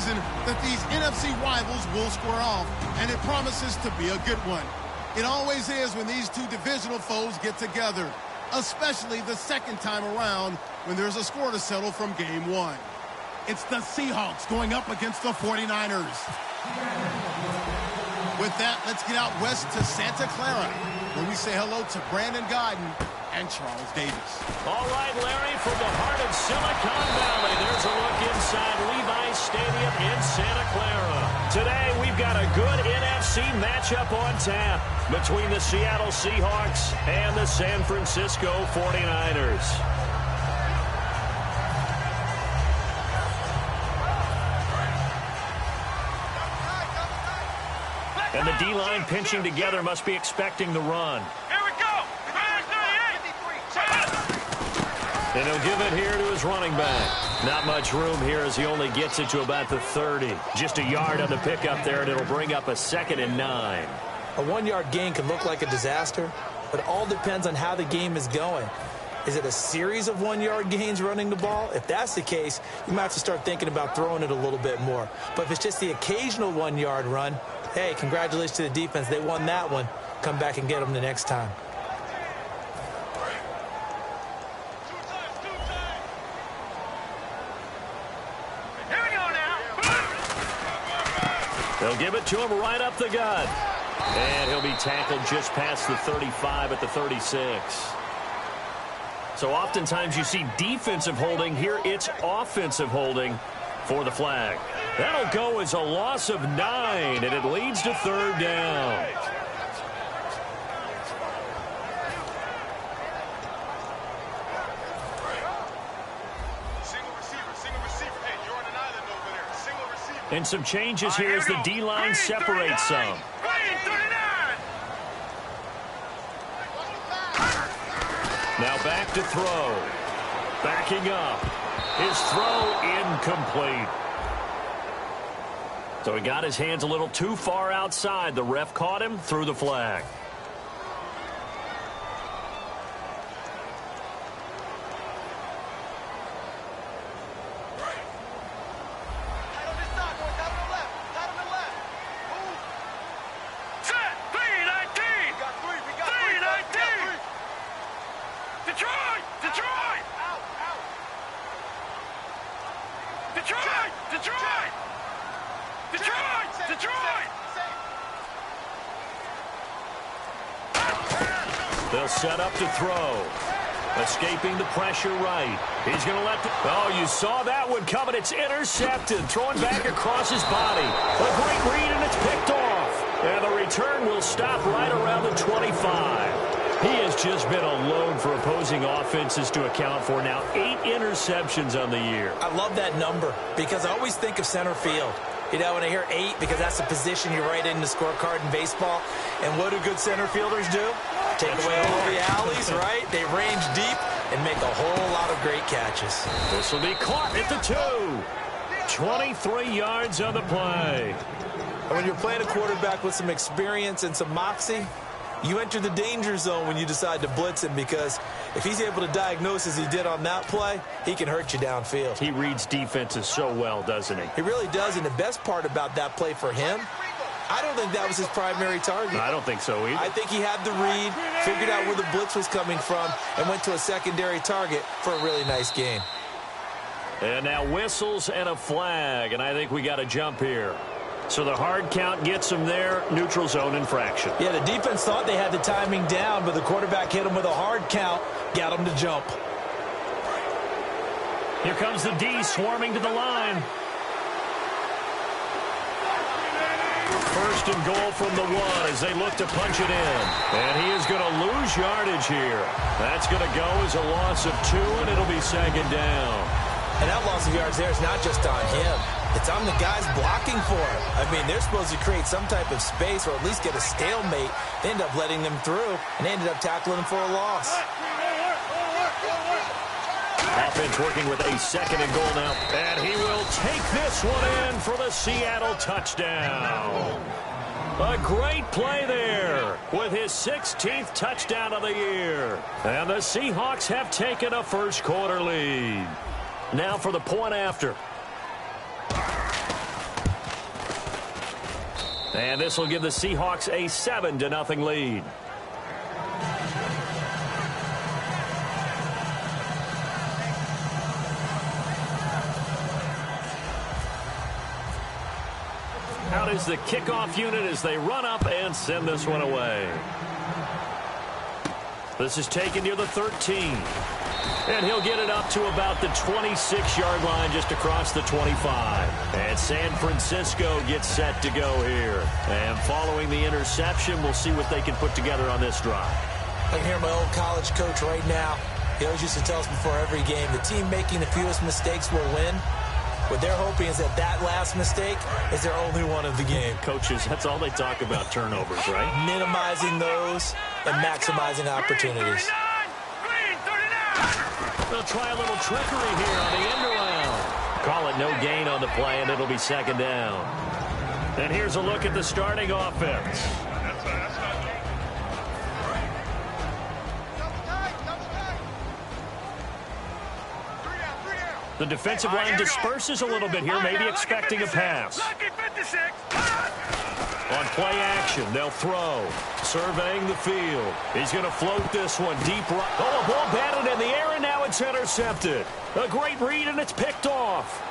season that these NFC rivals will square off, and it promises to be a good one. It always is when these two divisional foes get together, especially the second time around when there's a score to settle from game one. It's the Seahawks going up against the 49ers. With that, let's get out west to Santa Clara, where we say hello to Brandon Godden and Charles Davis. All right, Larry, from the heart of Silicon Valley, there's a look inside Levi's Stadium in Santa Clara. Today, we've got a good NFC matchup on tap between the Seattle Seahawks and the San Francisco 49ers. And the D-line pinching together must be expecting the run. Here we go! And he'll give it here to his running back. Not much room here as he only gets it to about the 30. Just a yard on the pickup there, and it'll bring up a 2nd and 9. A 1-yard gain can look like a disaster, but it all depends on how the game is going. Is it a series of 1-yard gains running the ball? If that's the case, you might have to start thinking about throwing it a little bit more. But if it's just the occasional 1-yard run, hey, congratulations to the defense. They won that one. Come back and get them the next time. Here we go now! They'll give it to him right up the gut. And he'll be tackled just past the 35 at the 36. So oftentimes you see defensive holding. Here it's offensive holding for the flag. That'll go as a loss of 9, and it leads to 3rd down. Single receiver. Hey, you're on an island over there. Single receiver. And some changes here as the D-line separates some. Now back to throw. Backing up. His throw incomplete. So he got his hands a little too far outside. The ref caught him, threw the flag. They'll set up to throw. Escaping the pressure right. He's going to let the... Oh, you saw that one coming. It's intercepted. Throwing back across his body. A great read, and it's picked off. And the return will stop right around the 25. He has just been a load for opposing offenses to account for now. 8 interceptions on the year. I love that number because I always think of center field. You know, when I hear 8, because that's the position you write in the scorecard in baseball. And what do good center fielders do? Take away all the alleys, right? They range deep and make a whole lot of great catches. This will be caught at the 2. 23 yards on the play. And when you're playing a quarterback with some experience and some moxie, you enter the danger zone when you decide to blitz him, because if he's able to diagnose as he did on that play, he can hurt you downfield. He reads defenses so well, doesn't he? He really does, and the best part about that play for him, I don't think that was his primary target. I don't think so either. I think he had the read, figured out where the blitz was coming from, and went to a secondary target for a really nice gain. And now whistles and a flag, and I think we got a jump here. So the hard count gets him there, neutral zone infraction. Yeah, the defense thought they had the timing down, but the quarterback hit him with a hard count, got him to jump. Here comes the D swarming to the line. First and goal from the 1 as they look to punch it in. And he is going to lose yardage here. That's going to go as a loss of 2, and it'll be 2nd down. And that loss of yards there is not just on him. It's on the guys blocking for him. I mean, they're supposed to create some type of space or at least get a stalemate. They end up letting them through, and they ended up tackling him for a loss. Offense working with a 2nd and goal now. And he will take this one in for the Seattle touchdown. A great play there with his 16th touchdown of the year. And the Seahawks have taken a first quarter lead. Now for the point after. And this will give the Seahawks a 7-0 lead. Out is the kickoff unit as they run up and send this one away. This is taken near the 13. And he'll get it up to about the 26-yard line just across the 25. And San Francisco gets set to go here. And following the interception, we'll see what they can put together on this drive. I can hear my old college coach right now. He always used to tell us before every game, the team making the fewest mistakes will win. What they're hoping is that last mistake is their only one of the game. Coaches, that's all they talk about, turnovers, right? Minimizing those and maximizing opportunities. They'll try a little trickery here on the end around. Call it no gain on the play, and it'll be second down. And here's a look at the starting offense. The defensive line disperses a little bit here, maybe expecting a pass. On play action, they'll throw. Surveying the field. He's going to float this one deep right. Oh, a ball batted in the air, and now it's intercepted. A great read, and it's picked off.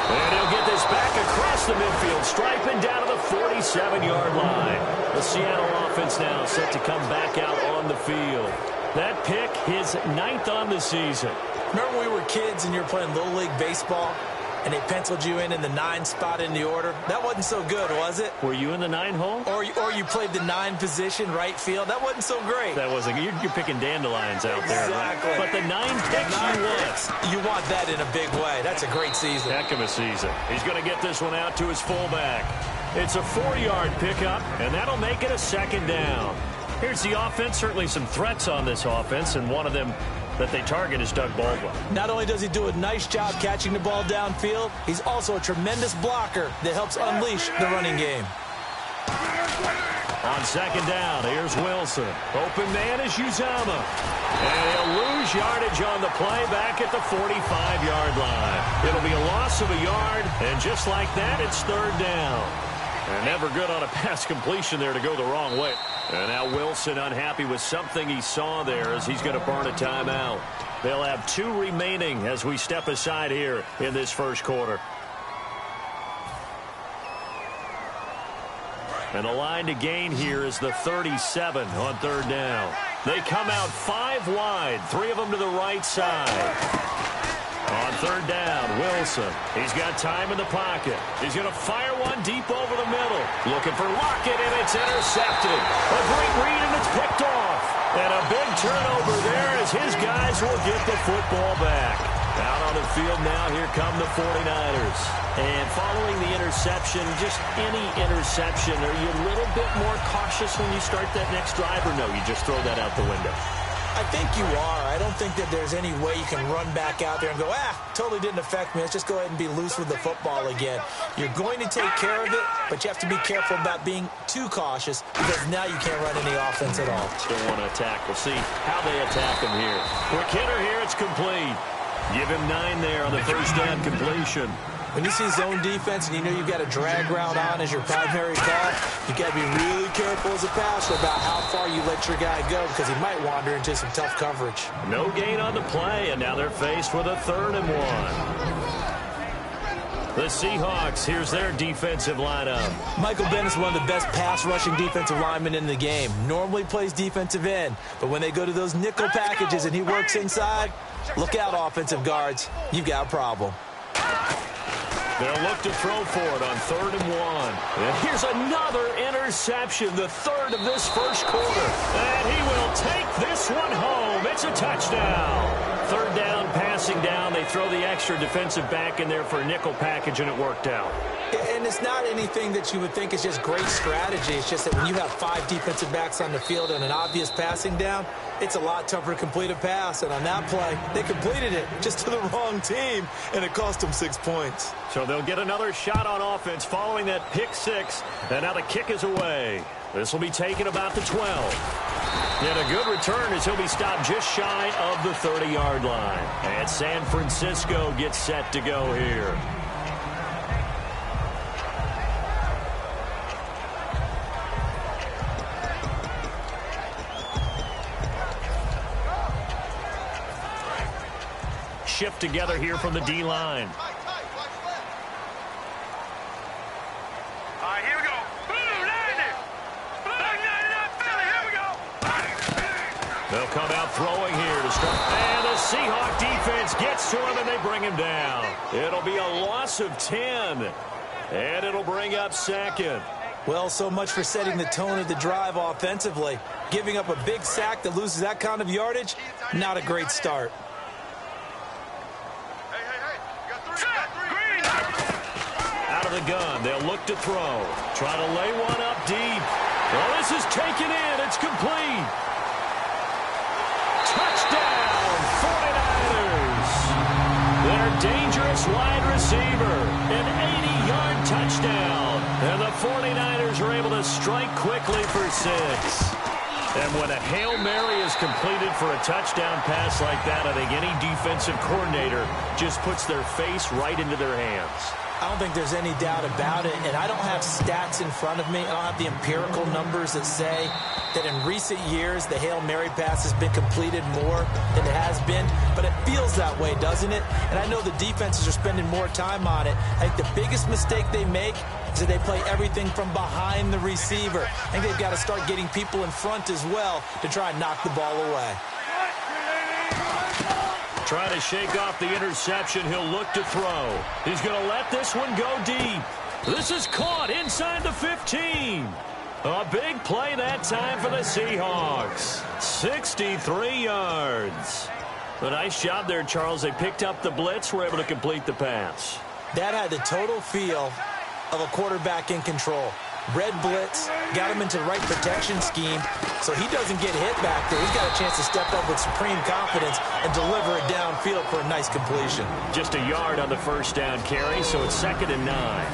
And he'll get this back across the midfield, striping down to the 47-yard line. The Seattle offense now set to come back out on the field. That pick, his 9th on the season. Remember when we were kids and you were playing Little League Baseball and they penciled you in the 9 spot in the order? That wasn't so good, was it? Were you in the 9 hole? Or you played the 9 position, right field? That wasn't so great. That wasn't. You're picking dandelions out there, exactly. Right? But the 9 picks you want that in a big way. That's a great season. Heck of a season. He's going to get this one out to his fullback. It's a 4-yard pickup, and that'll make it a second down. Here's the offense. Certainly some threats on this offense, and one of them that they target is Doug Baldwin. Not only does he do a nice job catching the ball downfield, he's also a tremendous blocker that helps unleash the running game. On second down, here's Wilson. Open man is Uzama. And he'll lose yardage on the play back at the 45-yard line. It'll be a loss of a yard, and just like that, it's third down. And never good on a pass completion there to go the wrong way. And now Wilson unhappy with something he saw there as he's going to burn a timeout. They'll have 2 remaining as we step aside here in this first quarter. And the line to gain here is the 37 on third down. They come out 5 wide, 3 of them to the right side. On third down, Wilson. He's got time in the pocket. He's going to fire one deep over the middle. Looking for Lockett, and it's intercepted. A great read, and it's picked off. And a big turnover there as his guys will get the football back. Out on the field now, here come the 49ers. And following the interception, just any interception, are you a little bit more cautious when you start that next drive, or no, you just throw that out the window? I think you are. I don't think that there's any way you can run back out there and go, totally didn't affect me. Let's just go ahead and be loose with the football again. You're going to take care of it, but you have to be careful about being too cautious because now you can't run any offense at all. Still want to attack. We'll see how they attack him here. Quick hitter here. It's complete. Give him 9 there on the first down completion. When you see zone defense and you know you've got a drag route on as your primary call, you've got to be really careful as a passer about how far you let your guy go because he might wander into some tough coverage. No gain on the play, and now they're faced with a 3rd and 1. The Seahawks, here's their defensive lineup. Michael Bennett is one of the best pass-rushing defensive linemen in the game. Normally plays defensive end, but when they go to those nickel packages and he works inside, look out, offensive guards. You've got a problem. They'll look to throw for it on 3rd and 1. And here's another interception, the 3rd of this first quarter. And he will take this one home. It's a touchdown. 3rd down, passing down. They throw the extra defensive back in there for a nickel package, and it worked out. And it's not anything that you would think is just great strategy. It's just that when you have 5 defensive backs on the field and an obvious passing down, it's a lot tougher to complete a pass. And on that play, they completed it just to the wrong team, and it cost them 6 points. So they'll get another shot on offense following that pick 6. And now the kick is away. This will be taken about the 12. And a good return as he'll be stopped just shy of the 30-yard line. And San Francisco gets set to go here. shift together here from the D-line. Here we go. Boom, landed. Back 99 Philly. Here we go. They'll come out throwing here to start. And the Seahawk defense gets to him, and they bring him down. It'll be a loss of 10. And it'll bring up second. Well, so much for setting the tone of the drive offensively. Giving up a big sack that loses that kind of yardage, not a great start. Hey. You got three. Out of the gun, they'll look to throw. Try to lay one up deep. Well, this is taken in. It's complete. Touchdown, 49ers. Their dangerous wide receiver. An 80-yard touchdown. And the 49ers are able to strike quickly for 6. And when a Hail Mary is completed for a touchdown pass like that, I think any defensive coordinator just puts their face right into their hands. I don't think there's any doubt about it, and I don't have stats in front of me. I don't have the empirical numbers that say that in recent years the Hail Mary pass has been completed more than it has been, but it feels that way, doesn't it? And I know the defenses are spending more time on it. I think the biggest mistake they make is that they play everything from behind the receiver. I think they've got to start getting people in front as well to try and knock the ball away. Trying to shake off the interception. He'll look to throw. He's going to let this one go deep. This is caught inside the 15. A big play that time for the Seahawks. 63 yards. A nice job there, Charles. They picked up the blitz, were able to complete the pass. That had the total feel of a quarterback in control. Red blitz, got him into the right protection scheme, so he doesn't get hit back there. He's got a chance to step up with supreme confidence and deliver it downfield for a nice completion. Just a yard on the first down carry, so it's 2nd and 9.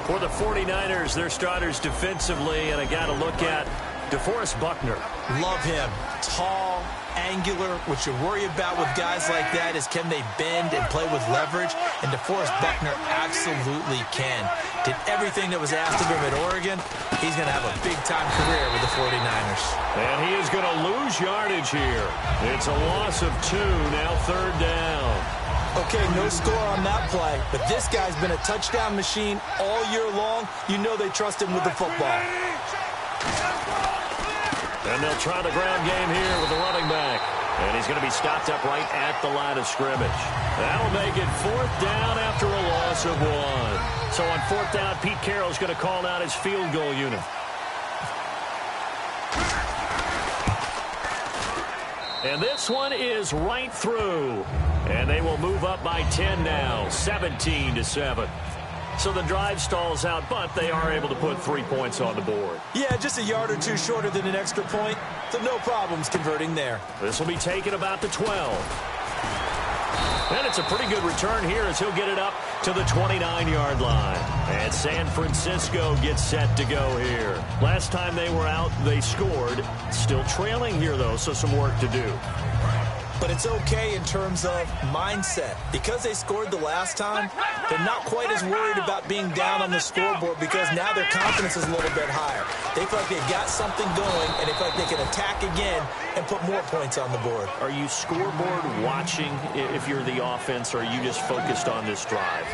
For the 49ers, their starters defensively, and I got to look at DeForest Buckner. Love him. Tall, angular. What you worry about with guys like that is can they bend and play with leverage? And DeForest Buckner absolutely can. Did everything that was asked of him at Oregon. He's going to have a big-time career with the 49ers. And he is going to lose yardage here. It's a loss of 2, now 3rd down. Okay, no score on that play, but this guy's been a touchdown machine all year long. You know they trust him with the football. And they'll try the ground game here with the running back. And he's going to be stopped up right at the line of scrimmage. That'll make it 4th down after a loss of 1. So on 4th down, Pete Carroll's going to call out his field goal unit. And this one is right through. And they will move up by 10 now, 17-7. So the drive stalls out, but they are able to put 3 points on the board. Yeah, just a yard or two shorter than an extra point, so no problems converting there. This will be taken about the 12. And it's a pretty good return here as he'll get it up to the 29-yard line. And San Francisco gets set to go here. Last time they were out, they scored. Still trailing here, though, so some work to do. But it's okay in terms of mindset. Because they scored the last time, they're not quite as worried about being down on the scoreboard because now their confidence is a little bit higher. They feel like they've got something going, and they feel like they can attack again and put more points on the board. Are you scoreboard watching if you're the offense, or are you just focused on this drive?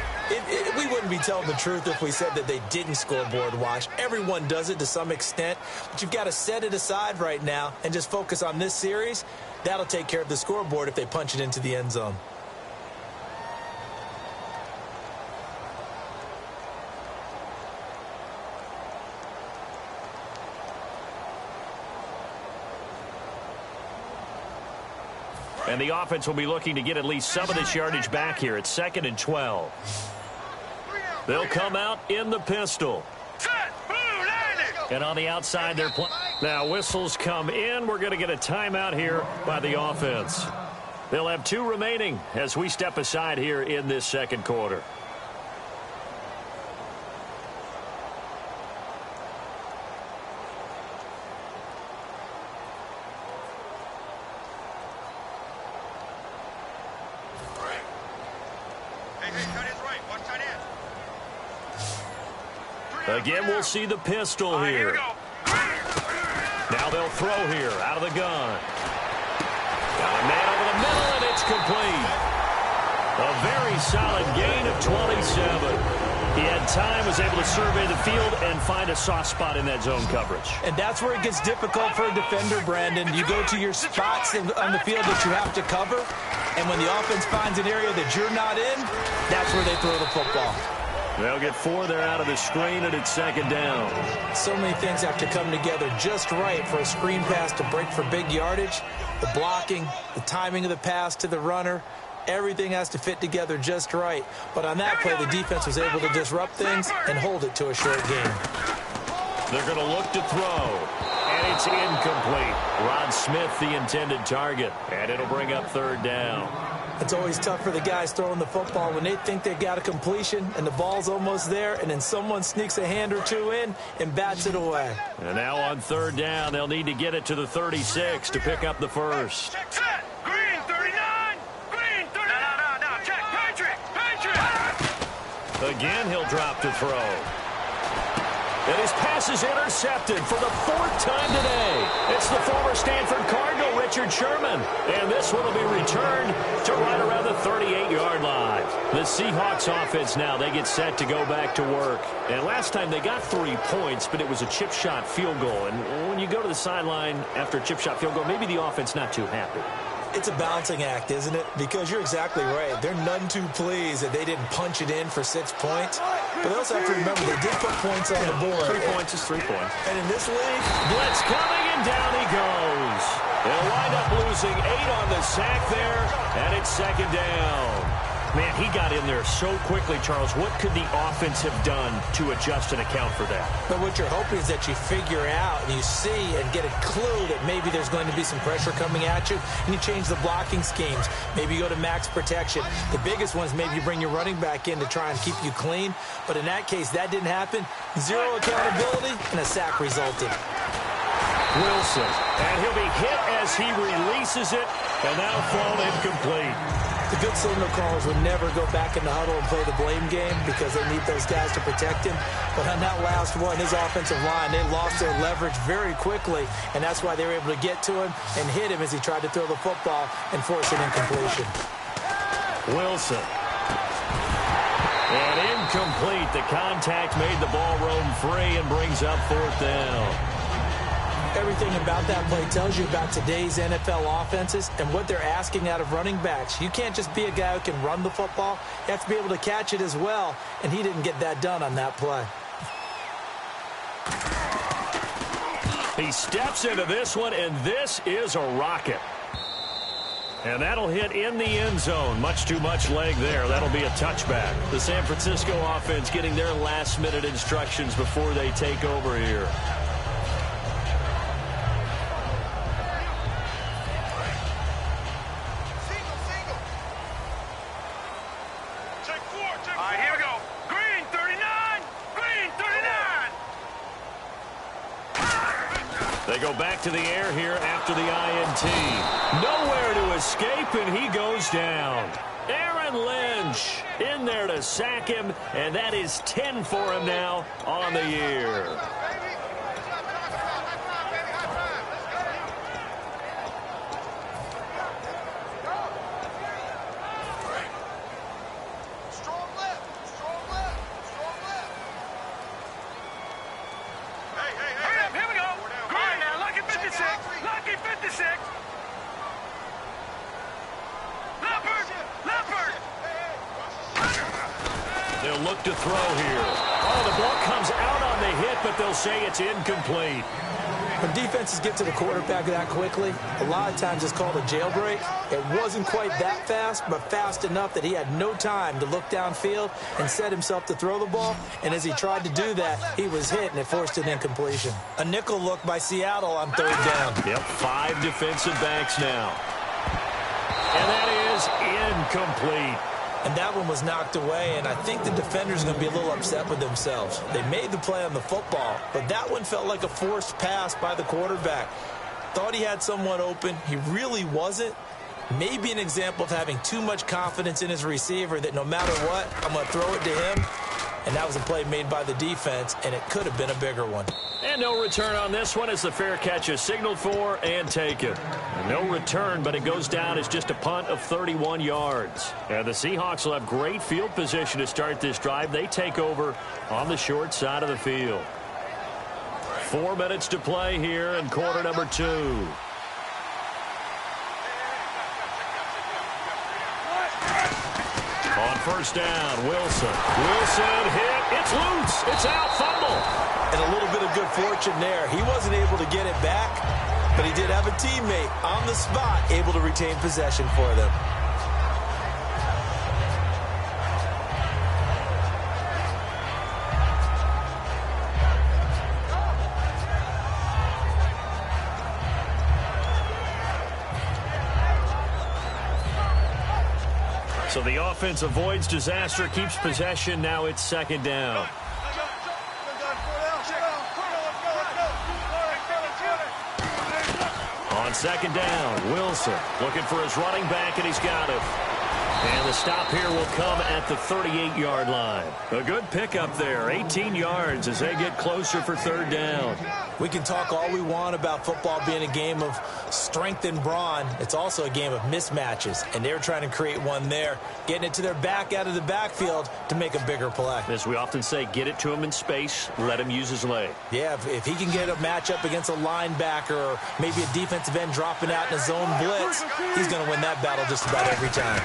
We wouldn't be telling the truth if we said that they didn't scoreboard watch. Everyone does it to some extent, but you've got to set it aside right now and just focus on this series. That'll take care of the scoreboard if they punch it into the end zone. And the offense will be looking to get at least some of this yardage back here. It's 2nd and 12. They'll come out in the pistol. And on the outside, they're playing. Now, whistles come in. We're going to get a timeout here by the offense. They'll have 2 remaining as we step aside here in this second quarter. Again, we'll see the pistol here. Now they'll throw here out of the gun. Got a man over the middle, and it's complete. A very solid gain of 27. He had time, was able to survey the field and find a soft spot in that zone coverage. And that's where it gets difficult for a defender, Brandon. You go to your spots on the field that you have to cover, and when the offense finds an area that you're not in, that's where they throw the football. They'll get 4 there out of the screen, and it's second down. So many things have to come together just right for a screen pass to break for big yardage. The blocking, the timing of the pass to the runner, everything has to fit together just right. But on that play, the defense was able to disrupt things and hold it to a short game. They're going to look to throw, and it's incomplete. Rod Smith, the intended target, and it'll bring up third down. It's always tough for the guys throwing the football when they think they've got a completion and the ball's almost there, and then someone sneaks a hand or two in and bats it away. And now on third down, they'll need to get it to the 36 to pick up the first. Check, set. Green, 39. Green, 39. No. Check. Patriot. Again, he'll drop to throw. And his pass is intercepted for the 4th time today. It's the former Stanford Cardinal, Richard Sherman. And this one will be returned to right around the 38-yard line. The Seahawks offense now, they get set to go back to work. And last time they got 3 points, but it was a chip shot field goal. And when you go to the sideline after a chip shot field goal, maybe the offense not too happy. It's a balancing act, isn't it? Because you're exactly right. They're none too pleased that they didn't punch it in for 6 points. But they also have to remember they did put points on the board. 3 points is 3 points. And in this league, blitz coming, and down he goes. They'll wind up losing 8 on the sack there, and it's second down. Man, he got in there so quickly, Charles. What could the offense have done to adjust and account for that? But what you're hoping is that you figure out and you see and get a clue that maybe there's going to be some pressure coming at you, and you change the blocking schemes. Maybe you go to max protection. The biggest one is maybe you bring your running back in to try and keep you clean. But in that case, that didn't happen. 0 accountability, and a sack resulted. Wilson, and he'll be hit as he releases it, and now thrown incomplete. The good signal callers would never go back in the huddle and play the blame game because they need those guys to protect him. But on that last one, his offensive line, they lost their leverage very quickly, and that's why they were able to get to him and hit him as he tried to throw the football and force an incompletion. Wilson. And incomplete. The contact made the ball roam free and brings up 4th down. Everything about that play tells you about today's NFL offenses and what they're asking out of running backs. You can't just be a guy who can run the football. You have to be able to catch it as well, and he didn't get that done on that play. He steps into this one, and this is a rocket. And that'll hit in the end zone. Much too much leg there. That'll be a touchback. The San Francisco offense getting their last-minute instructions before they take over here. They go back to the air here after the INT. Nowhere to escape, and he goes down. Aaron Lynch in there to sack him, and that is 10 for him now on the year. They'll look to throw here. Oh, the ball comes out on the hit, but they'll say it's incomplete. When defenses get to the quarterback that quickly, a lot of times it's called a jailbreak. It wasn't quite that fast, but fast enough that he had no time to look downfield and set himself to throw the ball. And as he tried to do that, he was hit, and it forced an incompletion. A nickel look by Seattle on third down. Yep, 5 defensive backs now. And that is incomplete. And that one was knocked away, and I think the defenders are going to be a little upset with themselves. They made the play on the football, but that one felt like a forced pass by the quarterback. Thought he had someone open. He really wasn't. Maybe an example of having too much confidence in his receiver that no matter what, I'm going to throw it to him. and that was a play made by the defense, and it could have been a bigger one. And no return on this one as the fair catch is signaled for and taken. No return, but it goes down as just a punt of 31 yards. And the Seahawks will have great field position to start this drive. They take over on the short side of the field. 4 minutes to play here in quarter number 2. On first down, Wilson. Wilson hit. It's loose. It's out. Fumble. And a little bit of good fortune there. He wasn't able to get it back, but he did have a teammate on the spot able to retain possession for them. So the offense avoids disaster, keeps possession. Now it's second down. On second down, Wilson looking for his running back, and he's got it. And the stop here will come at the 38-yard line. A good pickup there, 18 yards as they get closer for third down. We can talk all we want about football being a game of strength and brawn. It's also a game of mismatches, and they're trying to create one there, getting it to their back out of the backfield to make a bigger play. As we often say, get it to him in space, let him use his leg. Yeah, if he can get a matchup against a linebacker or maybe a defensive end dropping out in a zone blitz, he's going to win that battle just about every time.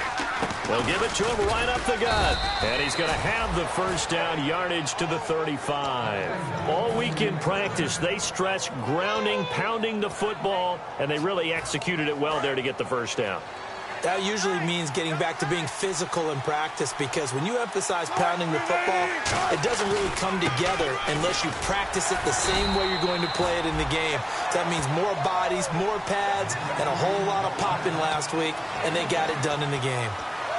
They'll give it to him right up the gut. And he's going to have the first down, yardage to the 35. All week in practice, they stressed grounding, pounding the football, and they really executed it well there to get the first down. That usually means getting back to being physical in practice, because when you emphasize pounding the football, it doesn't really come together unless you practice it the same way you're going to play it in the game. That means more bodies, more pads, and a whole lot of popping last week, and they got it done in the game.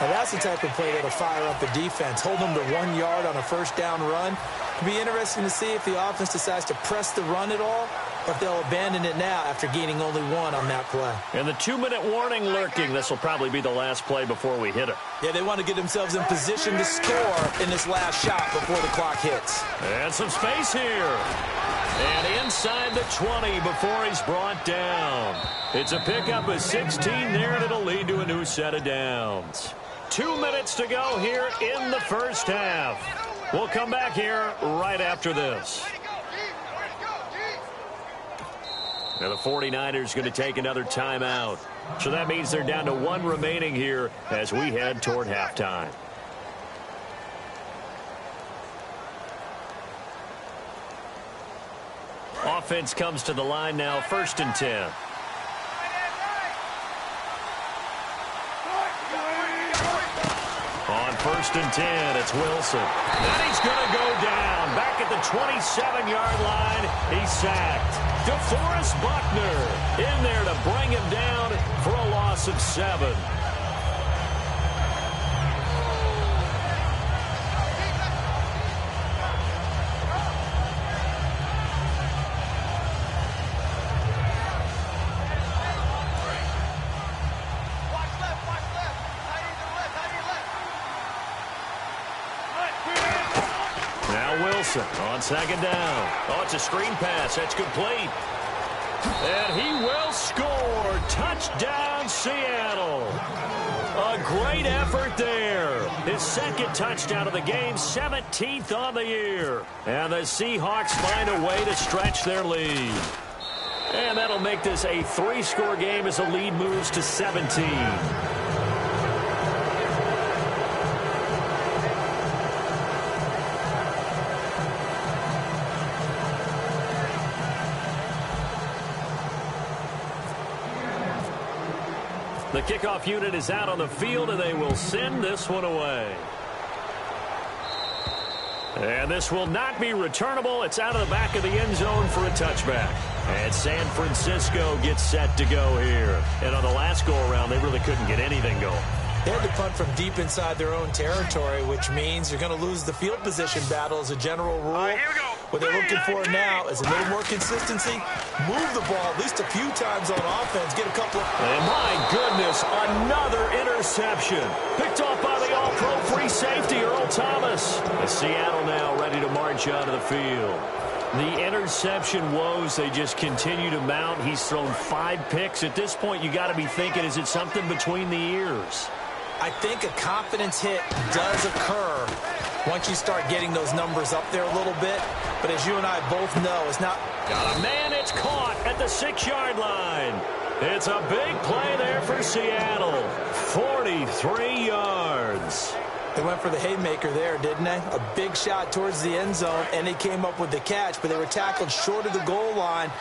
Now, that's the type of play that'll fire up a defense. Hold them to 1 yard on a first down run. It'll be interesting to see if the offense decides to press the run at all, or if they'll abandon it now after gaining only 1 on that play. And the 2-minute warning lurking. This will probably be the last play before we hit it. Yeah, they want to get themselves in position to score in this last shot before the clock hits. And some space here. And inside the 20 before he's brought down. It's a pickup of 16 there, and it'll lead to a new set of downs. 2 minutes to go here in the first half. We'll come back here right after this. Now the 49ers going to take another timeout. So that means they're down to 1 remaining here as we head toward halftime. Offense comes to the line now, 1st and 10. On 1st and 10, it's Wilson. And he's going to go down. Back at the 27-yard line, he's sacked. DeForest Buckner in there to bring him down for a loss of 7. On 2nd down. Oh, it's a screen pass. That's complete. And he will score. Touchdown, Seattle. A great effort there. His 2nd touchdown of the game, 17th on the year. And the Seahawks find a way to stretch their lead. And that'll make this a 3-score game as the lead moves to 17. The kickoff unit is out on the field, and they will send this one away. And this will not be returnable. It's out of the back of the end zone for a touchback. And San Francisco gets set to go here. And on the last go-around, they really couldn't get anything going. They had to punt from deep inside their own territory, which means you're going to lose the field position battle as a general rule. All right, here we go. What they're looking for now is a little more consistency. Move the ball at least a few times on offense. Get a couple of... And my goodness, another interception. Picked off by the all-pro free safety, Earl Thomas. Indianapolis. Seattle now ready to march onto the field. The interception woes, they just continue to mount. He's thrown 5 picks. At this point, you got to be thinking, is it something between the ears? I think a confidence hit does occur once you start getting those numbers up there a little bit. But as you and I both know, it's not... Got a man, it's caught at the 6-yard line. It's a big play there for Seattle. 43 yards. They went for the haymaker there, didn't they? A big shot towards the end zone, and they came up with the catch, but they were tackled short of the goal line.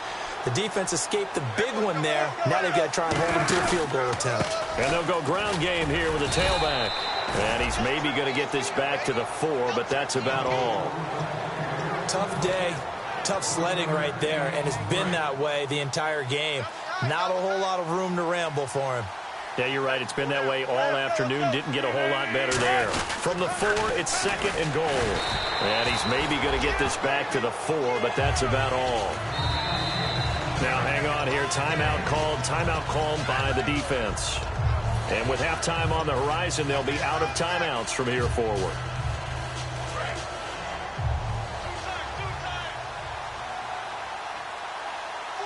The defense escaped the big one there. Now they've got to try and hold them to a field goal attempt. And they'll go ground game here with a tailback. And he's maybe going to get this back to the 4, but that's about all. Tough day, tough sledding right there, and it's been that way the entire game. Not a whole lot of room to ramble for him. Yeah, you're right. It's been that way all afternoon. Didn't get a whole lot better there. From the 4, it's 2nd and goal. And he's maybe going to get this back to the 4, but that's about all. Now, hang on here. Timeout called by the defense. And with halftime on the horizon, they'll be out of timeouts from here forward.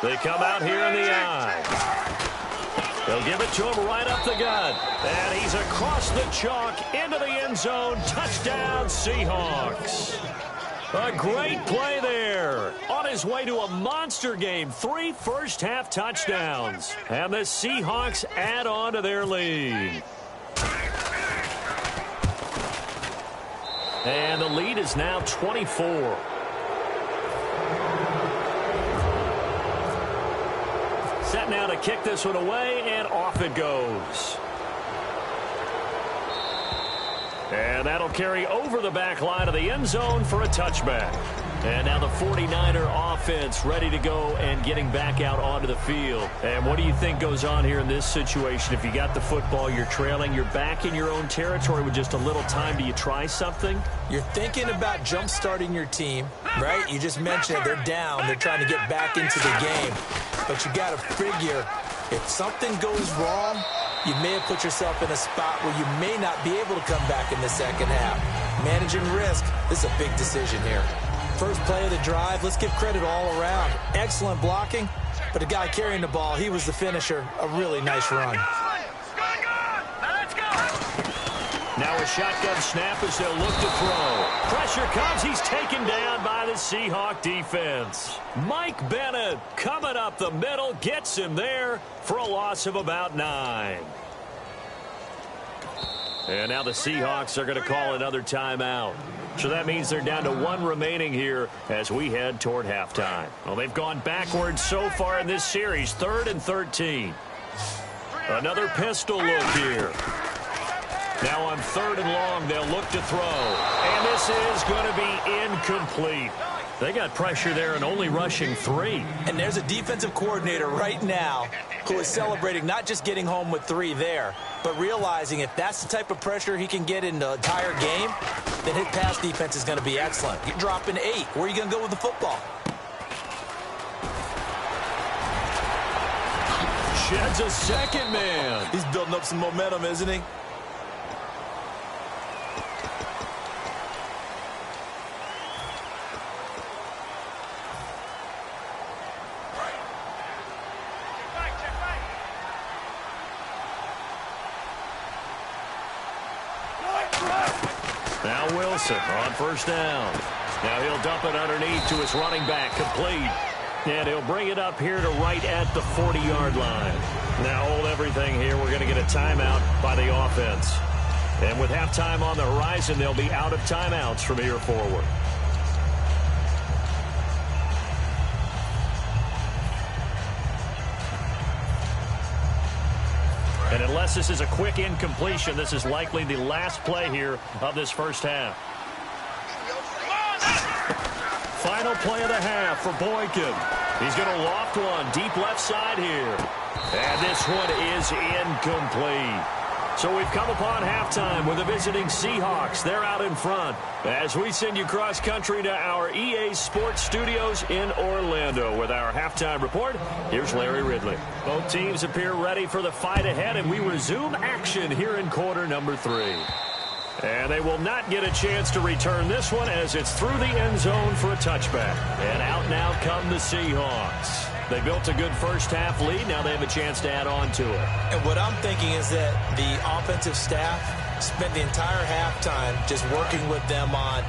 They come out here in the eye. They'll give it to him right up the gut. And he's across the chalk into the end zone. Touchdown, Seahawks. A great play there. On his way to a monster game. 3 first-half touchdowns. And the Seahawks add on to their lead. And the lead is now 24. Set now to kick this one away, and off it goes. And that'll carry over the back line of the end zone for a touchback. And now the 49er offense ready to go and getting back out onto the field. And what do you think goes on here in this situation? If you got the football, you're trailing, you're back in your own territory with just a little time. Do you try something? You're thinking about jump-starting your team, right? You just mentioned it. They're down. They're trying to get back into the game. But you got to figure, if something goes wrong, you may have put yourself in a spot where you may not be able to come back in the second half. Managing risk, this is a big decision here. First play of the drive, let's give credit all around. Excellent blocking, but the guy carrying the ball, he was the finisher. A really nice run. Now a shotgun snap as they'll look to throw. Pressure comes. He's taken down by the Seahawk defense. Mike Bennett coming up the middle, gets him there for a loss of about 9. And now the Seahawks are going to call another timeout. So that means they're down to 1 remaining here as we head toward halftime. Well, they've gone backwards so far in this series, 3rd and 13. Another pistol look here. Now on 3rd and long, they'll look to throw. And this is going to be incomplete. They got pressure there and only rushing 3. And there's a defensive coordinator right now who is celebrating not just getting home with 3 there, but realizing if that's the type of pressure he can get in the entire game, then his pass defense is going to be excellent. You're dropping 8. Where are you going to go with the football? Sheds a second man. He's building up some momentum, isn't he? Now Wilson on 1st down. Now he'll dump it underneath to his running back, complete. And he'll bring it up here to right at the 40-yard line. Now hold everything here. We're going to get a timeout by the offense. And with halftime on the horizon, they'll be out of timeouts from here forward. And unless this is a quick incompletion, this is likely the last play here of this first half. Final play of the half for Boykin. He's going to loft one deep left side here. And this one is incomplete. So we've come upon halftime with the visiting Seahawks. They're out in front. As we send you cross country to our EA Sports Studios in Orlando with our halftime report, here's Larry Ridley. Both teams appear ready for the fight ahead, and we resume action here in quarter number 3. And they will not get a chance to return this one as it's through the end zone for a touchback. And out now come the Seahawks. They built a good first-half lead. Now they have a chance to add on to it. And what I'm thinking is that the offensive staff spent the entire halftime just working with them on,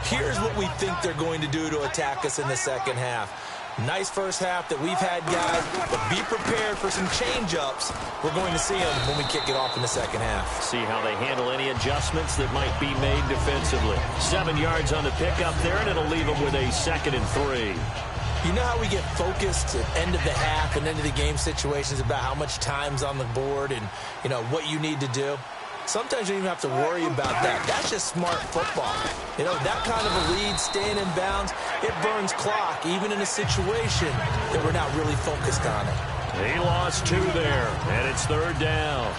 here's what we think they're going to do to attack us in the second half. Nice first half that we've had, guys, but be prepared for some change-ups. We're going to see them when we kick it off in the second half. See how they handle any adjustments that might be made defensively. 7 yards on the pickup there, and it'll leave them with a 2nd and 3. You know how we get focused at end of the half and end of the game situations about how much time's on the board and, you know, what you need to do? Sometimes you don't even have to worry about that. That's just smart football. You know, that kind of a lead, staying in bounds, it burns clock, even in a situation that we're not really focused on it. He lost 2 there, and it's 3rd down.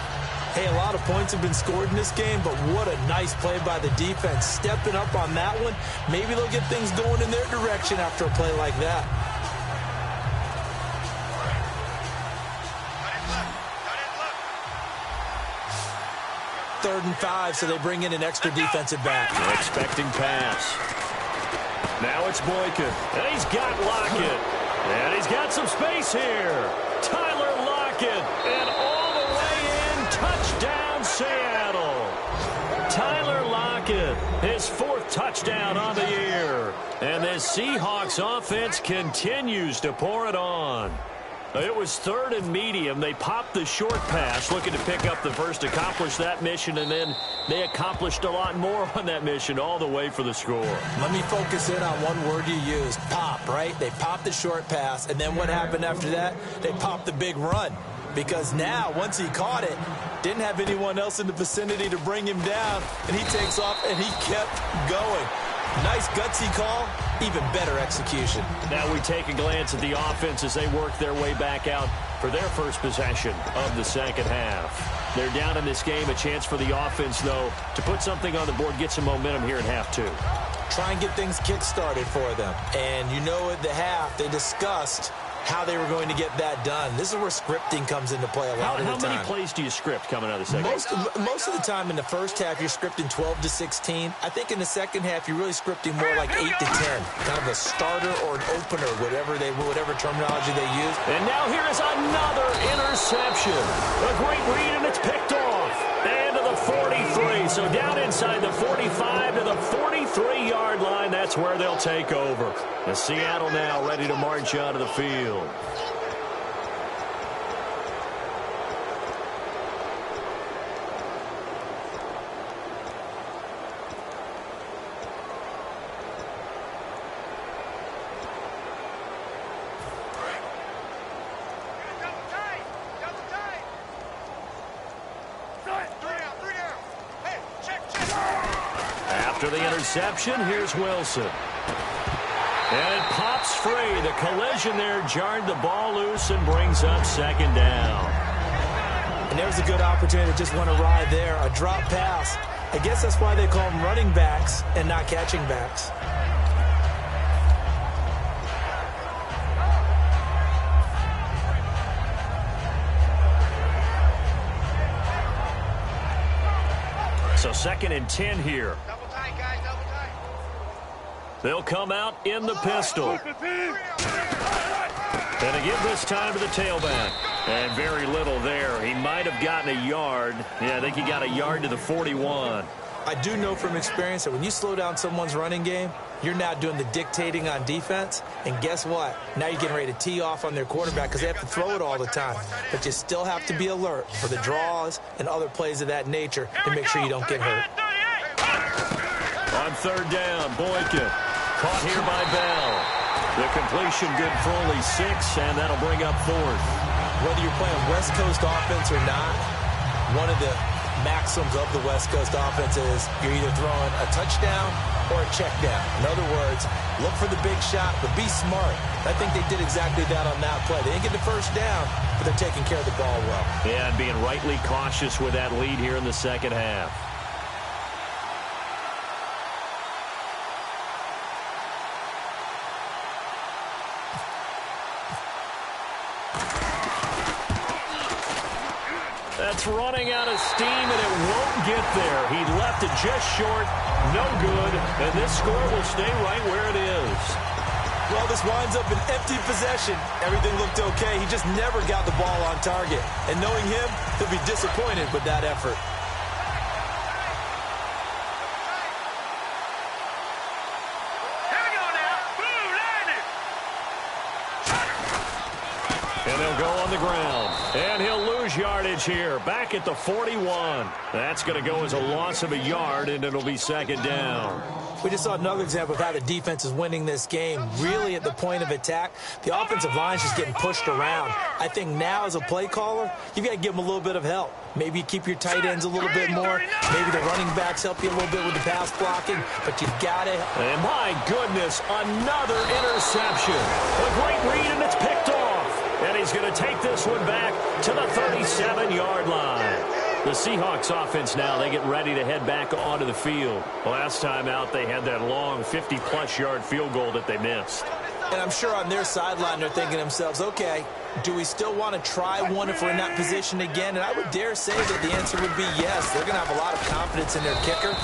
Hey, a lot of points have been scored in this game, but what a nice play by the defense. Stepping up on that one, maybe they'll get things going in their direction after a play like that. Third and 5, so they bring in an extra defensive back. Expecting pass. Now it's Boykin. And he's got Lockett. And he's got some space here. Tyler Lockett. And all the way in. Touchdown, Seattle. Tyler Lockett. His 4th touchdown on the year. And this Seahawks offense continues to pour it on. It was 3rd and medium. They popped the short pass, looking to pick up the first, accomplish that mission, and then they accomplished a lot more on that mission all the way for the score. Let me focus in on one word you used, pop, right? They popped the short pass, and then what happened after that? They popped the big run. Because now, once he caught it, didn't have anyone else in the vicinity to bring him down, and he takes off, and he kept going. Nice gutsy call, even better execution. Now we take a glance at the offense as they work their way back out for their first possession of the second half. They're down in this game. A chance for the offense, though, to put something on the board, get some momentum here in half 2. Try and get things kick-started for them. And you know at the half, they discussed how they were going to get that done. This is where scripting comes into play a lot of the time. How many plays do you script coming out of the second half? Most of the time in the first half, you're scripting 12 to 16. I think in the second half, you're really scripting more like 8 to 10. Kind of a starter or an opener, whatever terminology they use. And now here is another interception. A great read, and it's picked off. And to the 43. So down inside the 45 to the 43-yard line. That's where they'll take over. And Seattle now ready to march out of the field. After the interception, here's Wilson. And it pops free. The collision there jarred the ball loose and brings up 2nd down. And there's a good opportunity to just want to ride there. A drop pass. I guess that's why they call them running backs and not catching backs. So 2nd and 10 here. Double tight, guys, double tight. They'll come out in the pistol. And to give this time to the tailback. And very little there. He might have gotten a yard. Yeah, I think he got a yard to the 41. I do know from experience that when you slow down someone's running game, you're now doing the dictating on defense. And guess what? Now you're getting ready to tee off on their quarterback because they have to throw it all the time. But you still have to be alert for the draws and other plays of that nature to make sure you don't get hurt. On 3rd down, Boykin. Caught here by Bell. The completion good for only 6, and that'll bring up 4th. Whether you're playing West Coast offense or not, one of the maxims of the West Coast offense is you're either throwing a touchdown or a check down. In other words, look for the big shot, but be smart. I think they did exactly that on that play. They didn't get the first down, but they're taking care of the ball well. Yeah, and being rightly cautious with that lead here in the second half. That's running out of steam, and it won't get there. He left it just short. No good. And this score will stay right where it is. Well, this winds up an empty possession. Everything looked okay. He just never got the ball on target. And knowing him, he'll be disappointed with that effort. And they'll go on the ground. And he'll lose yardage here. Back at the 41. That's going to go as a loss of a yard, and it'll be second down. We just saw another example of how the defense is winning this game. Really at the point of attack, the offensive line's just getting pushed around. I think now as a play caller, you've got to give them a little bit of help. Maybe keep your tight ends a little bit more. Maybe the running backs help you a little bit with the pass blocking. But you've got to. And my goodness, another interception. A great read, and it's picked off. And he's going to take this one back to the 37-yard line. The Seahawks offense now, they get ready to head back onto the field. Last time out, they had that long 50-plus yard field goal that they missed. And I'm sure on their sideline, they're thinking to themselves, okay, do we still want to try one if we're in that position again? And I would dare say that the answer would be yes. They're going to have a lot of confidence in their kicker.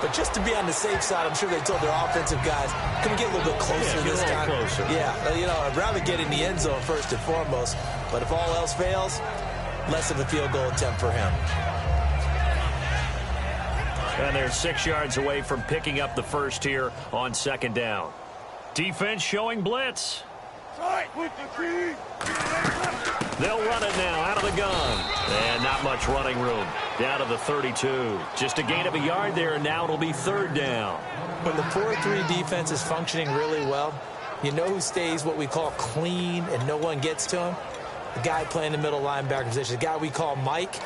But just to be on the safe side, I'm sure they told their offensive guys, can we get a little bit closer this time? Closer. Yeah, you know, I'd rather get in the end zone first and foremost. But if all else fails, less of a field goal attempt for him. And they're 6 yards away from picking up the first here on second down. Defense showing blitz. They'll run it now out of the gun. And not much running room. Down to the 32. Just a gain of a yard there, and now it'll be third down. When the 4-3 defense is functioning really well, you know who stays what we call clean and no one gets to him? The guy playing the middle linebacker position, the guy we call Mike.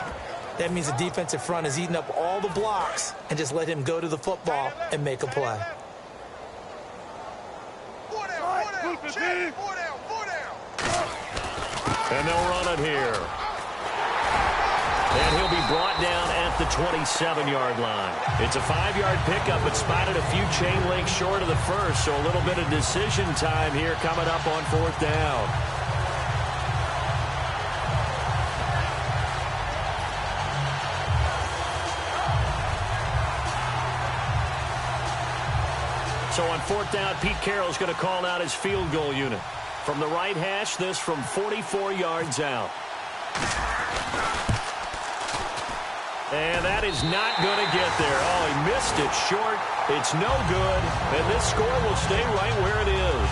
That means the defensive front is eating up all the blocks and just let him go to the football and make a play. And they'll run it here. And he'll be brought down at the 27-yard line. It's a 5-yard pickup, but spotted a few chain links short of the first, so a little bit of decision time here coming up on fourth down. So on fourth down, Pete Carroll's going to call out his field goal unit. From the right hash, this from 44 yards out. And that is not going to get there. Oh, he missed it short. It's no good. And this score will stay right where it is.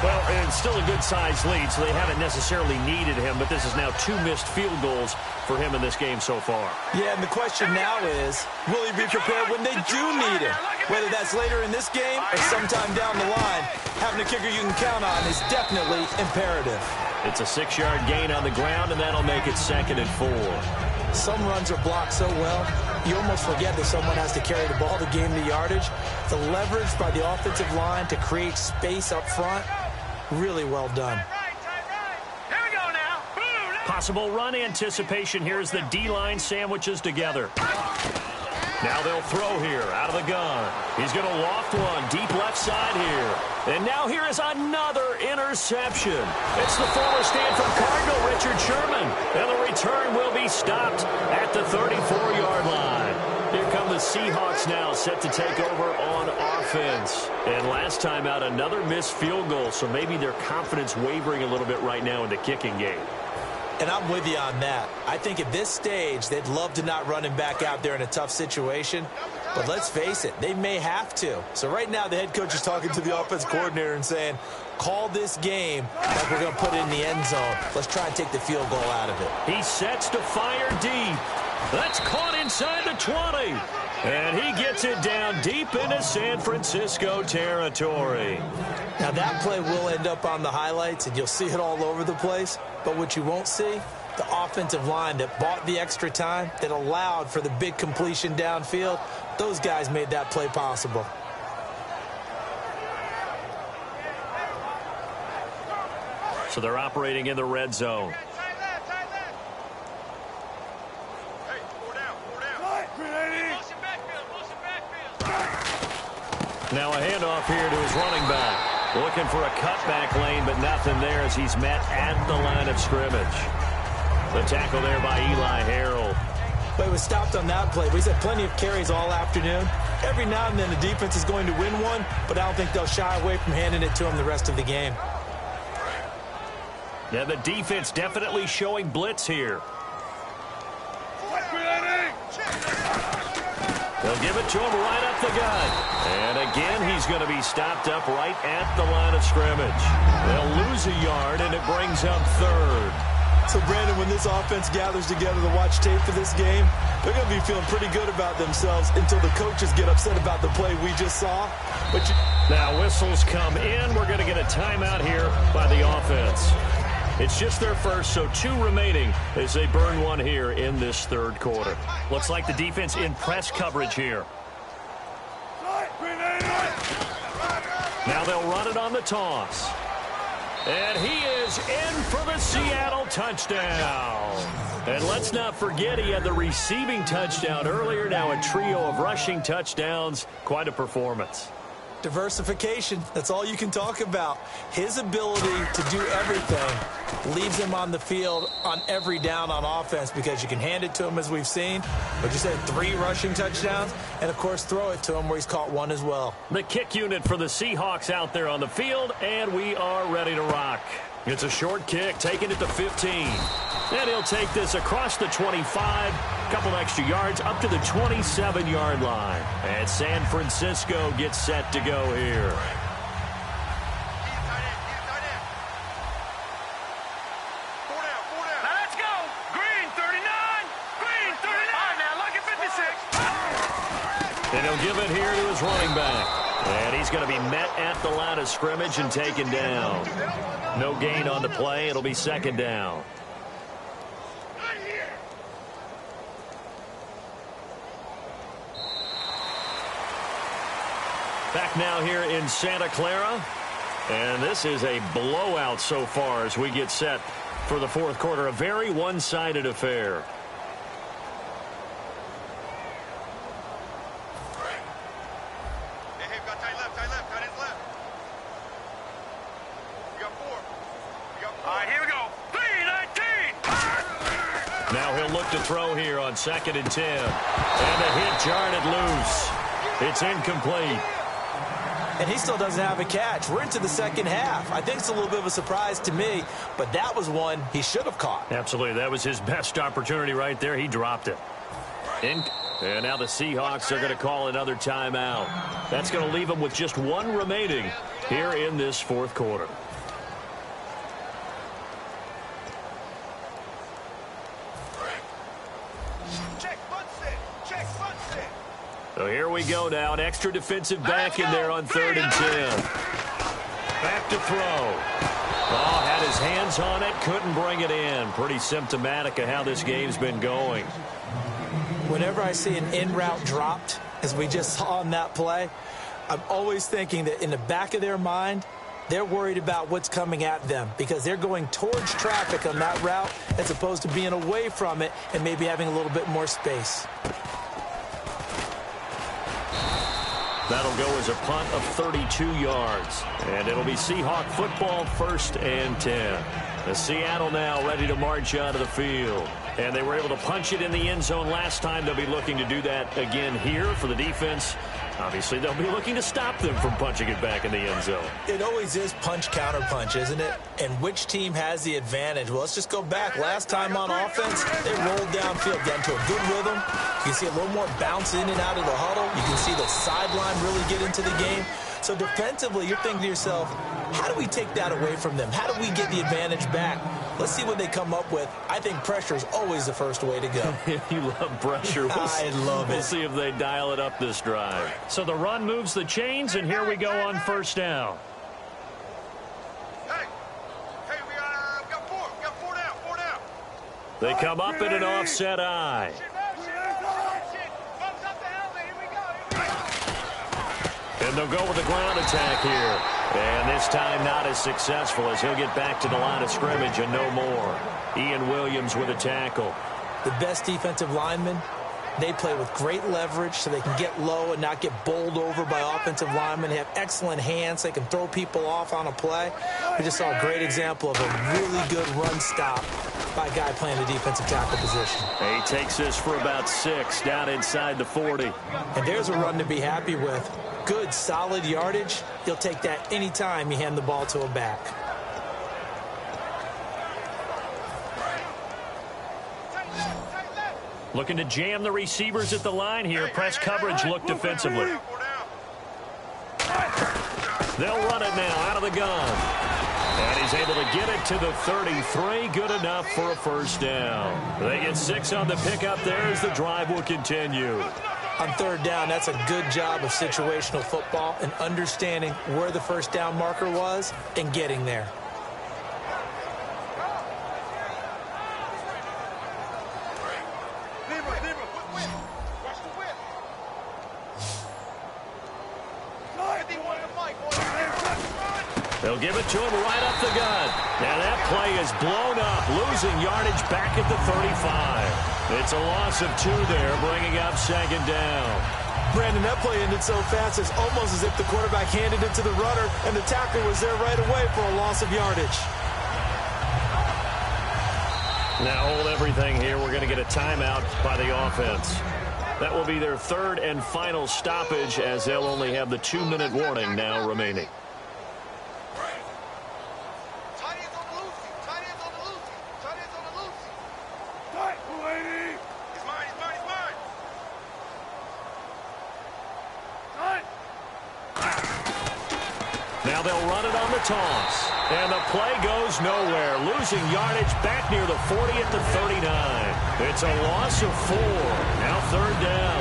Well, it's still a good-sized lead, so they haven't necessarily needed him, but this is now 2 missed field goals for him in this game so far. Yeah, and the question now is, will he be prepared when they do need him? Whether that's later in this game or sometime down the line, having a kicker you can count on is definitely imperative. It's a 6-yard gain on the ground, and that'll make it 2nd and 4. Some runs are blocked so well, you almost forget that someone has to carry the ball to gain the yardage. The leverage by the offensive line to create space up front, really well done. Possible run anticipation here as the D-line sandwiches together. Now they'll throw here out of the gun. He's going to loft one deep left side here. And now here is another interception. It's the former Stanford Cardinal, Richard Sherman. And the return will be stopped at the 34-yard line. Here come the Seahawks now set to take over on offense. And last time out, another missed field goal, so maybe their confidence wavering a little bit right now in the kicking game. And I'm with you on that. I think at this stage, they'd love to not run him back out there in a tough situation. But let's face it, they may have to. So right now, the head coach is talking to the offense coordinator and saying, call this game like we're going to put it in the end zone. Let's try and take the field goal out of it. He sets to fire deep. That's caught inside the 20. And he gets it down deep into San Francisco territory. Now, that play will end up on the highlights, and you'll see it all over the place. But what you won't see, the offensive line that bought the extra time, that allowed for the big completion downfield, those guys made that play possible. So they're operating in the red zone. Now a handoff here to his running back. Looking for a cutback lane, but nothing there as he's met at the line of scrimmage. The tackle there by Eli Harold. But he was stopped on that play. But he's had plenty of carries all afternoon. Every now and then the defense is going to win one, but I don't think they'll shy away from handing it to him the rest of the game. Now the defense definitely showing blitz here. They'll give it to him right up the gut. And again, he's going to be stopped up right at the line of scrimmage. They'll lose a yard, and it brings up third. So, Brandon, when this offense gathers together to watch tape for this game, they're going to be feeling pretty good about themselves until the coaches get upset about the play we just saw. But now whistles come in. We're going to get a timeout here by the offense. It's just their first, so 2 remaining as they burn one here in this third quarter. Looks like the defense in press coverage here. Now they'll run it on the toss. And he is in for the Seattle touchdown. And let's not forget he had the receiving touchdown earlier. Now a trio of rushing touchdowns. Quite a performance. Diversification, that's all you can talk about. His ability to do everything leaves him on the field on every down on offense because you can hand it to him as we've seen. But you said 3 rushing touchdowns and, of course, throw it to him where he's caught 1 as well. The kick unit for the Seahawks out there on the field, and we are ready to rock. It's a short kick, taking it to 15. And he'll take this across the 25, couple extra yards up to the 27-yard line. And San Francisco gets set to go here. Now let's go. Green 39. Green 39. Now look at 56. And he'll give it here to his running back. And he's going to be met at the line of scrimmage and taken down. No gain on the play. It'll be second down. Back now here in Santa Clara. And this is a blowout so far as we get set for the fourth quarter. A very one-sided affair. Hey, got tight left, tight his left. You got 4. All right, here we go. 3-19. Now he'll look to throw here on 2nd and 10. And a hit jarred it loose. It's incomplete. And he still doesn't have a catch. We're into the second half. I think it's a little bit of a surprise to me, but that was one he should have caught. Absolutely. That was his best opportunity right there. He dropped it. And now the Seahawks are going to call another timeout. That's going to leave them with just 1 remaining here in this fourth quarter. So here we go now. An extra defensive back in there on 3rd and 10. Back to throw. Oh, had his hands on it. Couldn't bring it in. Pretty symptomatic of how this game's been going. Whenever I see an in-route dropped, as we just saw on that play, I'm always thinking that in the back of their mind, they're worried about what's coming at them because they're going towards traffic on that route as opposed to being away from it and maybe having a little bit more space. That'll go as a punt of 32 yards. And it'll be Seahawk football, 1st and 10. The Seattle now ready to march out of the field. And they were able to punch it in the end zone last time. They'll be looking to do that again here for the defense. Obviously, they'll be looking to stop them from punching it back in the end zone. It always is punch-counter-punch, isn't it? And which team has the advantage? Well, let's just go back. Last time on offense, they rolled downfield, got into a good rhythm. You can see a little more bounce in and out of the huddle. You can see the sideline really get into the game. So defensively, you're thinking to yourself, how do we take that away from them? How do we get the advantage back? Let's see what they come up with. I think pressure is always the first way to go. You love pressure. I love it. We'll see if they dial it up this drive. So the run moves the chains, and here we go on 1st down. Hey, we got 4. We got 4 down. 4 down. They come up in an offset eye. And they'll go with the ground attack here. And this time not as successful as he'll get back to the line of scrimmage and no more. Ian Williams with a tackle. The best defensive lineman They play with great leverage so they can get low and not get bowled over by offensive linemen. They have excellent hands. They can throw people off on a play. We just saw a great example of a really good run stop by a guy playing the defensive tackle position. He takes this for about 6 down inside the 40. And there's a run to be happy with. Good, solid yardage. He'll take that anytime you hand the ball to a back. Looking to jam the receivers at the line here. Press coverage look defensively. They'll run it now out of the gun. And he's able to get it to the 33. Good enough for a first down. They get 6 on the pickup there as the drive will continue. On third down, that's a good job of situational football and understanding where the first down marker was and getting there. They'll give it to him right up the gut. And that play is blown up, losing yardage back at the 35. It's a loss of 2 there, bringing up second down. Brandon, that play ended so fast, it's almost as if the quarterback handed it to the runner, and the tackler was there right away for a loss of yardage. Now hold everything here. We're going to get a timeout by the offense. That will be their third and final stoppage, as they'll only have the 2-minute warning now remaining. Now they'll run it on the toss. And the play goes nowhere. Losing yardage back near the 40 at the 39. It's a loss of 4. Now third down.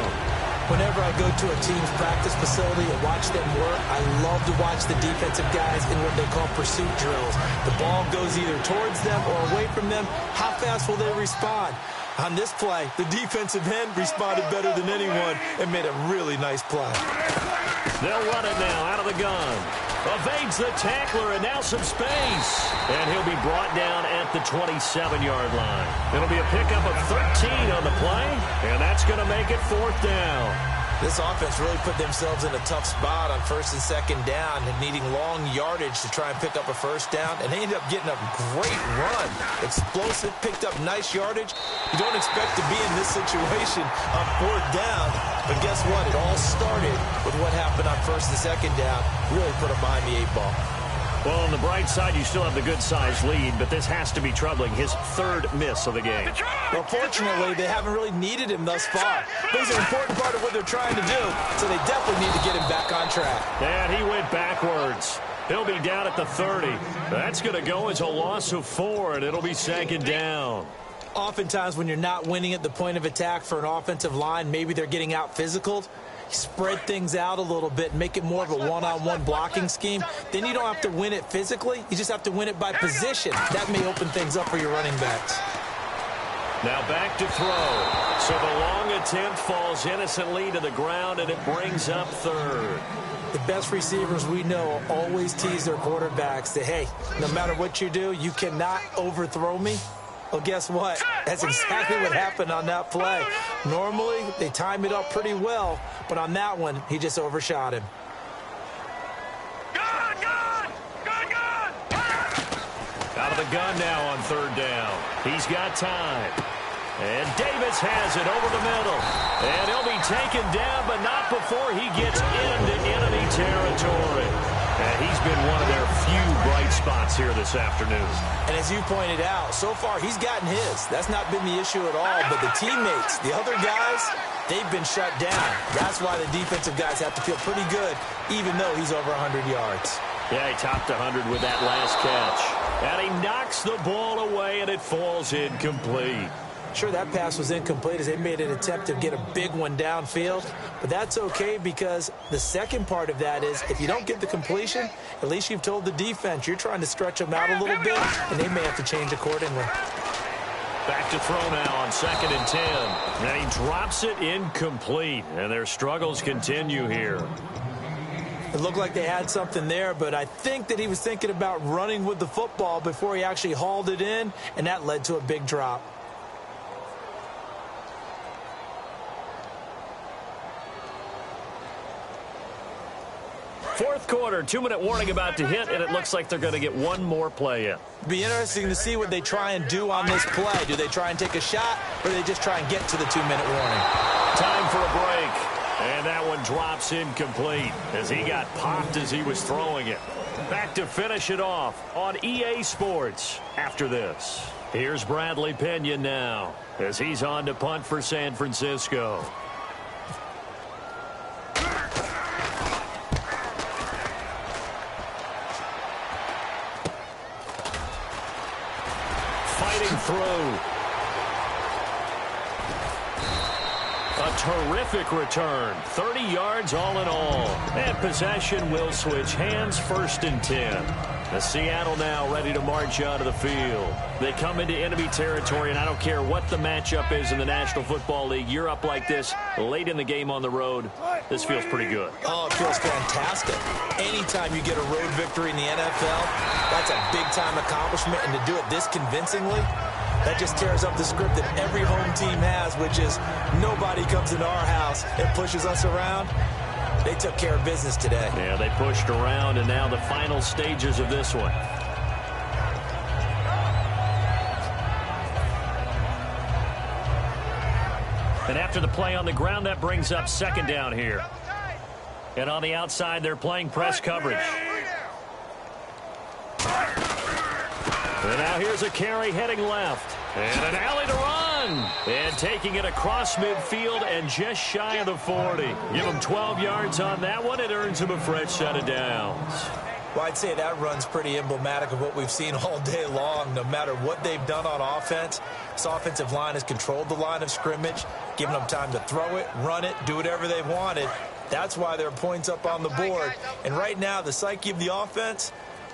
Whenever I go to a team's practice facility and watch them work, I love to watch the defensive guys in what they call pursuit drills. The ball goes either towards them or away from them. How fast will they respond? On this play, the defensive end responded better than anyone and made a really nice play. They'll run it now out of the gun. Evades the tackler, and now some space. And he'll be brought down at the 27-yard line. It'll be a pickup of 13 on the play, and that's going to make it 4th down. This offense really put themselves in a tough spot on first and second down and needing long yardage to try and pick up a first down, and they ended up getting a great run. Explosive, picked up nice yardage. You don't expect to be in this situation on 4th down, but guess what? It all started with what happened on first and second down. Really put them behind the 8 ball. Well, on the bright side, you still have the good-sized lead, but this has to be troubling. His 3rd miss of the game. Well, fortunately, they haven't really needed him thus far. But he's an important part of what they're trying to do, so they definitely need to get him back on track. And he went backwards. He'll be down at the 30. That's going to go as a loss of 4, and it'll be second down. Oftentimes, when you're not winning at the point of attack for an offensive line, maybe they're getting out physical. Spread things out a little bit, make it more of a one-on-one blocking scheme. Then you don't have to win it physically. You just have to win it by position. That may open things up for your running backs. Now back to throw. So the long attempt falls innocently to the ground, and it brings up 3rd. The best receivers we know always tease their quarterbacks that, hey, no matter what you do, you cannot overthrow me. Well, guess what? That's exactly what happened on that play. Normally, they time it up pretty well, but on that one, he just overshot him. Out of the gun now on 3rd down. He's got time. And Davis has it over the middle. And he'll be taken down, but not before he gets into enemy territory. And he's been one of their few bright spots here this afternoon. And as you pointed out, so far he's gotten his. That's not been the issue at all. But the teammates, the other guys, they've been shut down. That's why the defensive guys have to feel pretty good, even though he's over 100 yards. Yeah, he topped 100 with that last catch. And he knocks the ball away, and it falls incomplete. Sure, that pass was incomplete as they made an attempt to get a big one downfield. But that's okay because the second part of that is if you don't get the completion, at least you've told the defense you're trying to stretch them out a little bit, and they may have to change accordingly. Back to throw now on 2nd and 10. And he drops it incomplete, and their struggles continue here. It looked like they had something there, but I think that he was thinking about running with the football before he actually hauled it in, and that led to a big drop. Fourth quarter, 2-minute warning about to hit, and it looks like they're going to get one more play in. Be interesting to see what they try and do on this play. Do they try and take a shot, or do they just try and get to the 2-minute warning? Time for a break. And that one drops incomplete as he got popped as he was throwing it. Back to finish it off on EA Sports after this. Here's Bradley Pena now as he's on to punt for San Francisco. Fighting through. A terrific return. 30 yards all in all. And possession will switch hands, 1st and 10. The Seattle now ready to march out of the field. They come into enemy territory, and I don't care what the matchup is in the National Football League. You're up like this late in the game on the road. This feels pretty good. Oh, it feels fantastic. Anytime you get a road victory in the NFL, that's a big-time accomplishment, and to do it this convincingly, that just tears up the script that every home team has, which is nobody comes into our house and pushes us around. They took care of business today. Yeah, they pushed around, and now the final stages of this one. And after the play on the ground, that brings up 2nd down here. And on the outside, they're playing press coverage. And now here's a carry heading left. And an alley to run. And taking it across midfield and just shy of the 40. Give him 12 yards on that one. It earns him a fresh set of downs. Well, I'd say that run's pretty emblematic of what we've seen all day long. No matter what they've done on offense, this offensive line has controlled the line of scrimmage, given them time to throw it, run it, do whatever they wanted. That's why there are points up on the board. And right now, the psyche of the offense,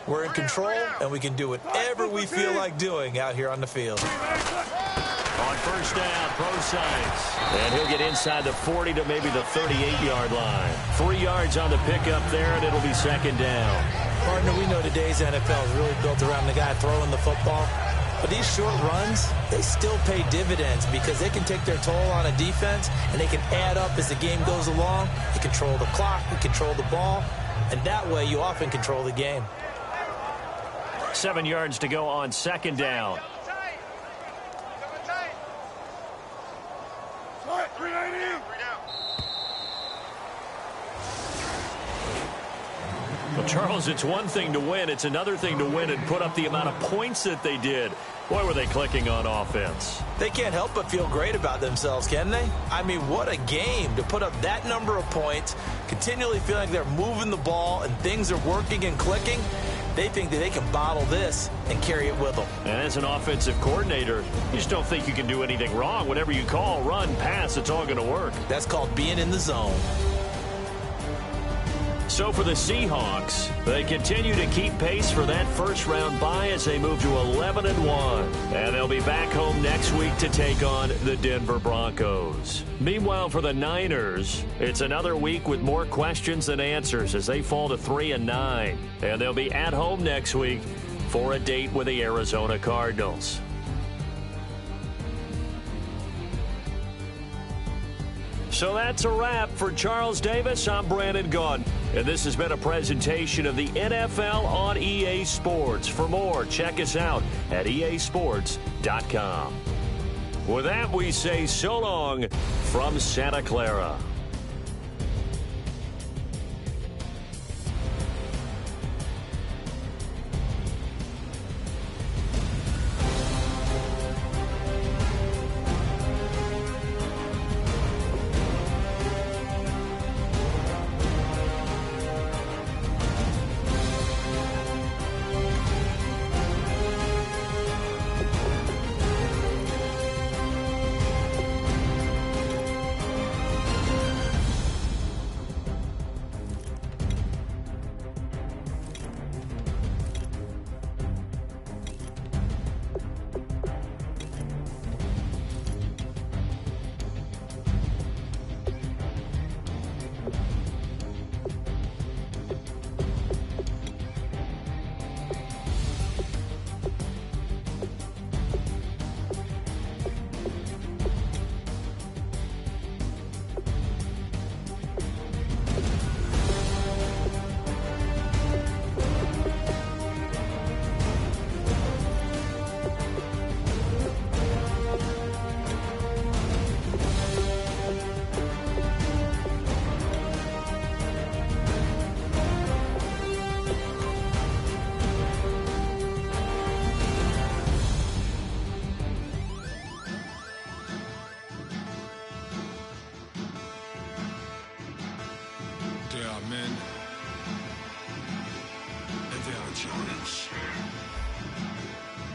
we're in control, and we can do whatever we feel like doing out here on the field. On 1st down, Prosise. And he'll get inside the 40 to maybe the 38-yard line. 3 yards on the pickup there, and it'll be 2nd down. Partner, we know today's NFL is really built around the guy throwing the football. But these short runs, they still pay dividends because they can take their toll on a defense, and they can add up as the game goes along. They control the clock, they control the ball, and that way you often control the game. 7 yards to go on 2nd down. Well, Charles, it's one thing to win. It's another thing to win and put up the amount of points that they did. Boy, were they clicking on offense. They can't help but feel great about themselves, can they? I mean, what a game to put up that number of points, continually feeling like they're moving the ball and things are working and clicking. They think that they can bottle this and carry it with them. And as an offensive coordinator, you just don't think you can do anything wrong. Whatever you call, run, pass, it's all going to work. That's called being in the zone. So for the Seahawks, they continue to keep pace for that first-round bye as they move to 11-1. And they'll be back home next week to take on the Denver Broncos. Meanwhile, for the Niners, it's another week with more questions than answers as they fall to 3-9. And they'll be at home next week for a date with the Arizona Cardinals. So that's a wrap. For Charles Davis, I'm Brandon Gaudin. And this has been a presentation of the NFL on EA Sports. For more, check us out at easports.com. With that, we say so long from Santa Clara.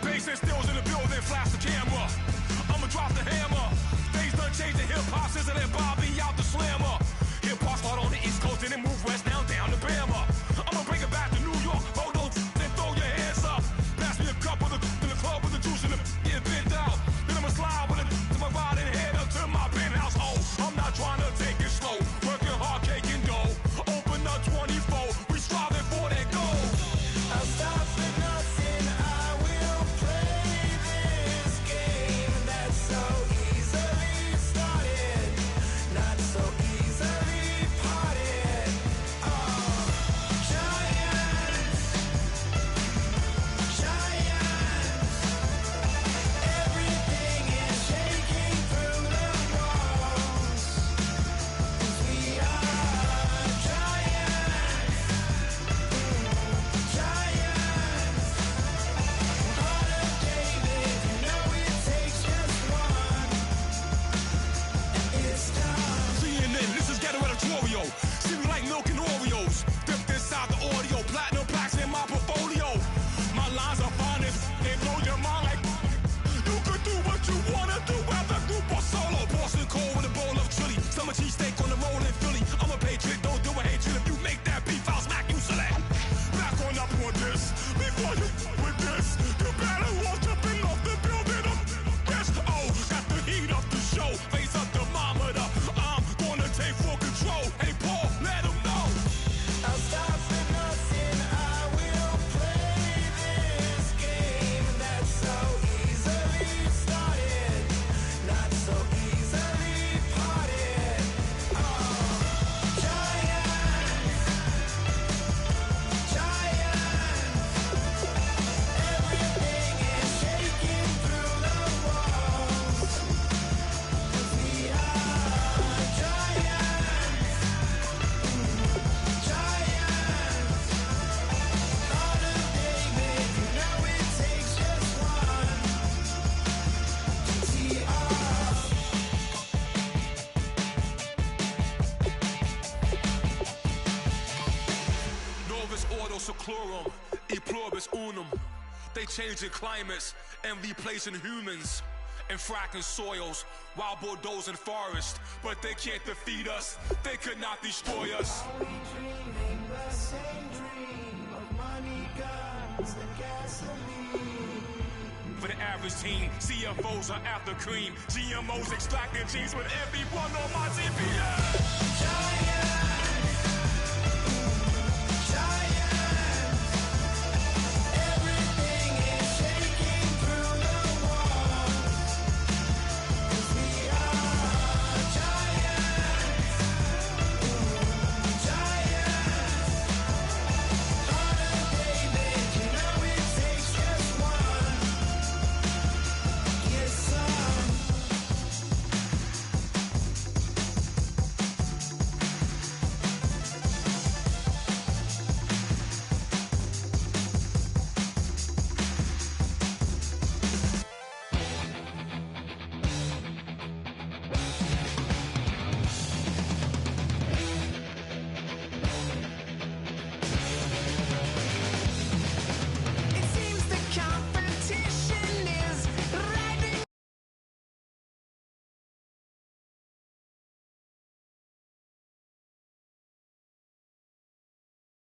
Bass and stills in the building, flash the camera. I'ma drop the hammer. Things done changed the hip-hop, sizzle and Bobby out the slammer. Hip-hop start on the East Coast and then move west down to Bama. I'ma bring it back to New York, hold on, then throw your hands up. Pass me a cup of the in the club with the juice and the get bent out. Then I'ma slide with it to my ride and head up to my penthouse. Oh, I'm not trying to take it slow, working hard, caking dough. Open up 24, we striving for that goal. I'll stop for nothing, I will play this game that's so easily started, not so easily parted. Giants, everything is shaking through the walls. 'Cause we are giants. Heart of David, you know it takes just one, and it's time. CNN, this is ghetto editorial. See me like milk and Oreos. Dipped inside the audio, platinum plaques in my portfolio. My lines are finest, they blow your mind like you could do what you wanna do, whether group or solo. Boston cold with a bowl of chili, summer cheesesteak on the roll in Philly. I'm a patriot, don't do a hatred. If you make that beef, I'll smack you silly. Back on up on this, before you with this, you better walk up and off the building of this. Oh, got the heat up the show, face up the thermometer. I'm gonna take full control. Hey Paul, let him know. I'll stop for nothing, I will play this game that's so easily started, not so easily parted. Giants, everything is shaking through the walls. 'Cause we are giants. Heart of David, you know it takes just one. GTR. Novus ordo seclorum, e pluribus unum. They changing climates and replacing humans and fracking soils while bulldozing forests. But they can't defeat us, they could not destroy us. Are we dreaming the same dream of money, guns, and gasoline? For the average team, CFOs are after cream. GMOs extracting genes with everyone on my TPS. Giants.